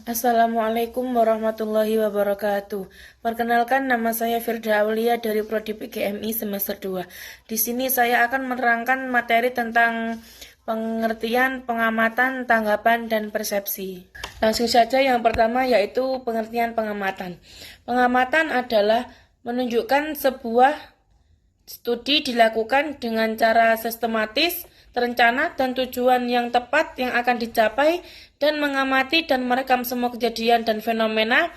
Assalamualaikum warahmatullahi wabarakatuh. Perkenalkan, nama saya Firda Aulia dari Prodi PGMI semester 2. Di sini saya akan menerangkan materi tentang pengertian, pengamatan, tanggapan, dan persepsi. Langsung saja yang pertama yaitu pengertian pengamatan. Pengamatan adalah menunjukkan sebuah studi dilakukan dengan cara sistematis, terencana, dan tujuan yang tepat yang akan dicapai, dan mengamati dan merekam semua kejadian dan fenomena,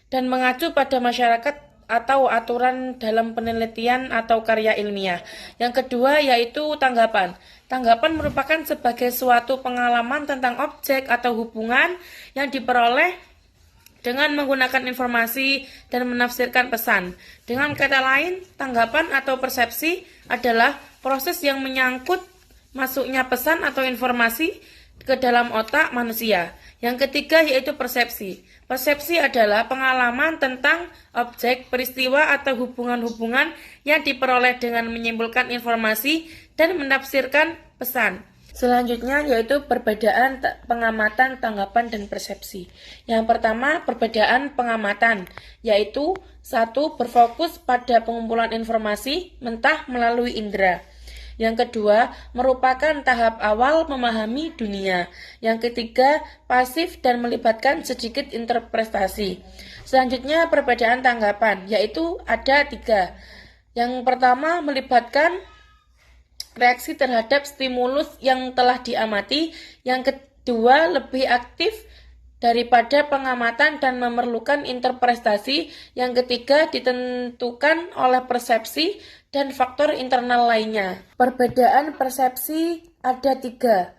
dan mengacu pada masyarakat atau aturan dalam penelitian atau karya ilmiah. Yang kedua yaitu tanggapan. Tanggapan merupakan sebagai suatu pengalaman tentang objek atau hubungan yang diperoleh dengan menggunakan informasi dan menafsirkan pesan. Dengan kata lain, tanggapan atau persepsi adalah proses yang menyangkut masuknya pesan atau informasi ke dalam otak manusia. Yang ketiga yaitu persepsi. Persepsi adalah pengalaman tentang objek, peristiwa, atau hubungan-hubungan yang diperoleh dengan menyimpulkan informasi dan menafsirkan pesan. Selanjutnya yaitu perbedaan pengamatan, tanggapan, dan persepsi. Yang pertama, perbedaan pengamatan, yaitu satu, berfokus pada pengumpulan informasi mentah melalui indera. Yang kedua, merupakan tahap awal memahami dunia. Yang ketiga, pasif dan melibatkan sedikit interpretasi. Selanjutnya, perbedaan tanggapan, yaitu ada tiga. Yang pertama, melibatkan reaksi terhadap stimulus yang telah diamati. Yang kedua, lebih aktif daripada pengamatan dan memerlukan interpretasi. Yang ketiga, ditentukan oleh persepsi dan faktor internal lainnya. Perbedaan persepsi ada tiga.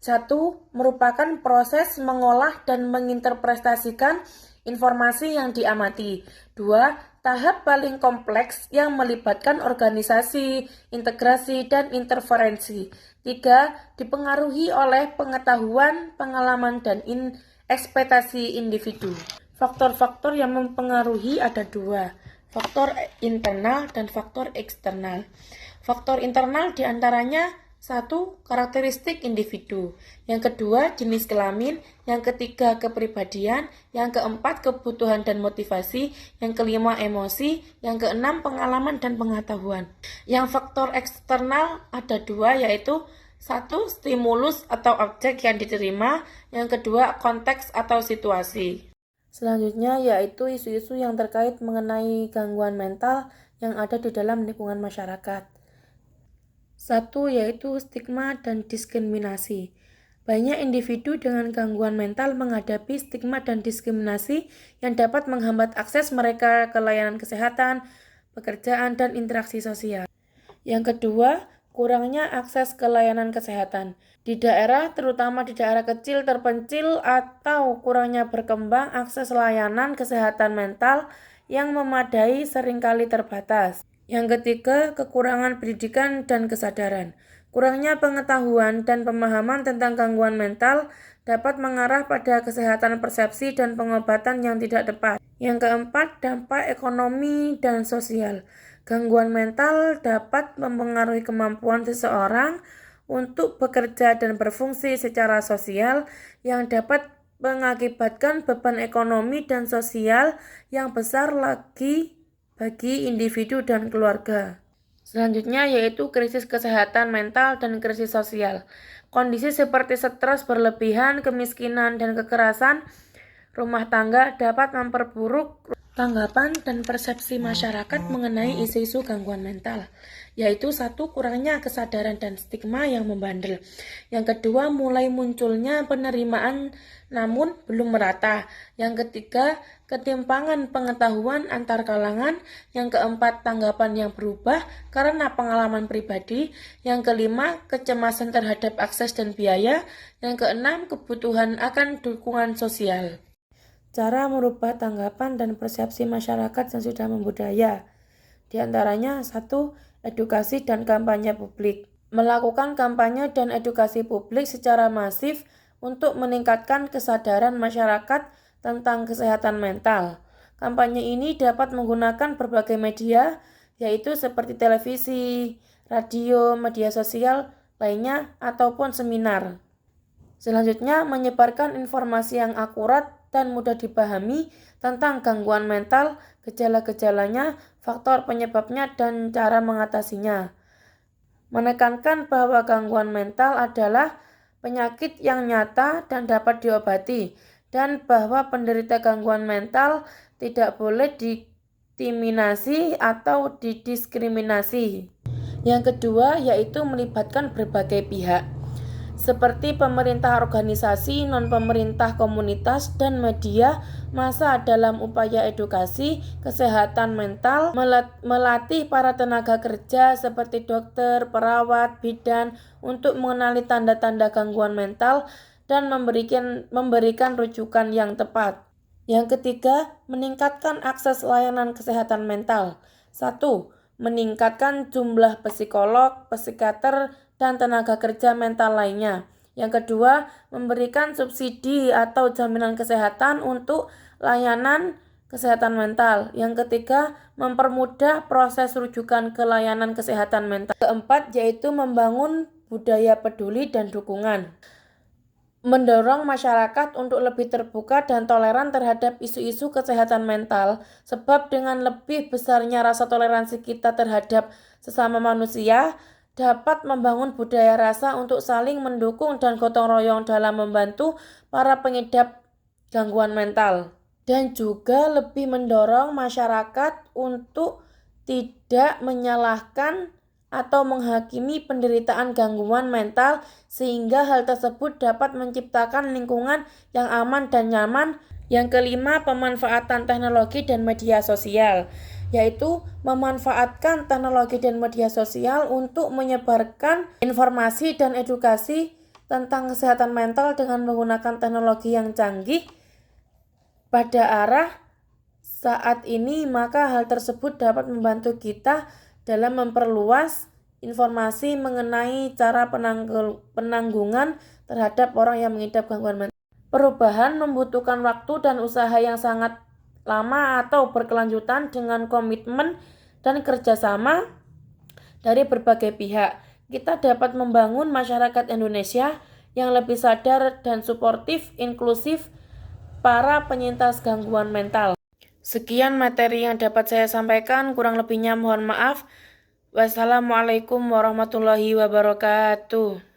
Satu, merupakan proses mengolah dan menginterpretasikan informasi yang diamati. Dua, tahap paling kompleks yang melibatkan organisasi, integrasi, dan interferensi. Tiga, dipengaruhi oleh pengetahuan, pengalaman, dan ekspektasi individu. Faktor-faktor yang mempengaruhi ada dua, faktor internal dan faktor eksternal. Faktor internal diantaranya satu, karakteristik individu. Yang kedua, jenis kelamin. Yang ketiga, kepribadian. Yang keempat, kebutuhan dan motivasi. Yang kelima, emosi. Yang keenam, pengalaman dan pengetahuan. Yang faktor eksternal ada dua, yaitu satu, stimulus atau objek yang diterima. Yang kedua, konteks atau situasi. Selanjutnya yaitu isu-isu yang terkait mengenai gangguan mental yang ada di dalam lingkungan masyarakat. Satu yaitu stigma dan diskriminasi. Banyak individu dengan gangguan mental menghadapi stigma dan diskriminasi yang dapat menghambat akses mereka ke layanan kesehatan, pekerjaan, dan interaksi sosial. Yang kedua, kurangnya akses ke layanan kesehatan. Di daerah, terutama di daerah kecil terpencil atau kurangnya berkembang, akses layanan kesehatan mental yang memadai seringkali terbatas. Yang ketiga, kekurangan pendidikan dan kesadaran. Kurangnya pengetahuan dan pemahaman tentang gangguan mental dapat mengarah pada kesehatan persepsi dan pengobatan yang tidak tepat. Yang keempat, dampak ekonomi dan sosial. Gangguan mental dapat mempengaruhi kemampuan seseorang untuk bekerja dan berfungsi secara sosial yang dapat mengakibatkan beban ekonomi dan sosial yang besar lagi bagi individu dan keluarga. Selanjutnya yaitu krisis kesehatan mental dan krisis sosial. Kondisi seperti stres berlebihan, kemiskinan, dan kekerasan rumah tangga dapat memperburuk tanggapan dan persepsi masyarakat mengenai isu-isu gangguan mental, yaitu satu, kurangnya kesadaran dan stigma yang membandel. Yang kedua, mulai munculnya penerimaan namun belum merata. Yang ketiga, ketimpangan pengetahuan antar kalangan. Yang keempat, tanggapan yang berubah karena pengalaman pribadi. Yang kelima, kecemasan terhadap akses dan biaya. Yang keenam, kebutuhan akan dukungan sosial. Cara merubah tanggapan dan persepsi masyarakat yang sudah membudaya. Di antaranya, satu, edukasi dan kampanye publik. Melakukan kampanye dan edukasi publik secara masif untuk meningkatkan kesadaran masyarakat tentang kesehatan mental. Kampanye ini dapat menggunakan berbagai media, yaitu seperti televisi, radio, media sosial lainnya, ataupun seminar. Selanjutnya, menyebarkan informasi yang akurat dan mudah dipahami tentang gangguan mental, gejala-gejalanya, faktor penyebabnya, dan cara mengatasinya. Menekankan bahwa gangguan mental adalah penyakit yang nyata dan dapat diobati, dan bahwa penderita gangguan mental tidak boleh didiskriminasi atau didiskriminasi. Yang kedua yaitu melibatkan berbagai pihak, seperti pemerintah, organisasi, non-pemerintah, komunitas, dan media massa dalam upaya edukasi kesehatan mental, melatih para tenaga kerja seperti dokter, perawat, bidan untuk mengenali tanda-tanda gangguan mental dan memberikan rujukan yang tepat. Yang ketiga, meningkatkan akses layanan kesehatan mental. 1. Meningkatkan jumlah psikolog, psikiater, dan tenaga kerja mental lainnya. Yang kedua, memberikan subsidi atau jaminan kesehatan untuk layanan kesehatan mental. Yang ketiga, mempermudah proses rujukan ke layanan kesehatan mental. Keempat, yaitu membangun budaya peduli dan dukungan. Mendorong masyarakat untuk lebih terbuka dan toleran terhadap isu-isu kesehatan mental, sebab dengan lebih besarnya rasa toleransi kita terhadap sesama manusia, dapat membangun budaya rasa untuk saling mendukung dan gotong royong dalam membantu para pengidap gangguan mental. Dan juga lebih mendorong masyarakat untuk tidak menyalahkan atau menghakimi penderitaan gangguan mental, sehingga hal tersebut dapat menciptakan lingkungan yang aman dan nyaman. Yang kelima, pemanfaatan teknologi dan media sosial, yaitu memanfaatkan teknologi dan media sosial untuk menyebarkan informasi dan edukasi tentang kesehatan mental dengan menggunakan teknologi yang canggih pada arah saat ini, maka hal tersebut dapat membantu kita dalam memperluas informasi mengenai cara penanggungan terhadap orang yang mengidap gangguan mental. Perubahan membutuhkan waktu dan usaha yang sangat lama atau berkelanjutan dengan komitmen dan kerjasama dari berbagai pihak. Kita dapat membangun masyarakat Indonesia yang lebih sadar dan suportif, inklusif para penyintas gangguan mental. Sekian materi yang dapat saya sampaikan, kurang lebihnya mohon maaf. Wassalamualaikum warahmatullahi wabarakatuh.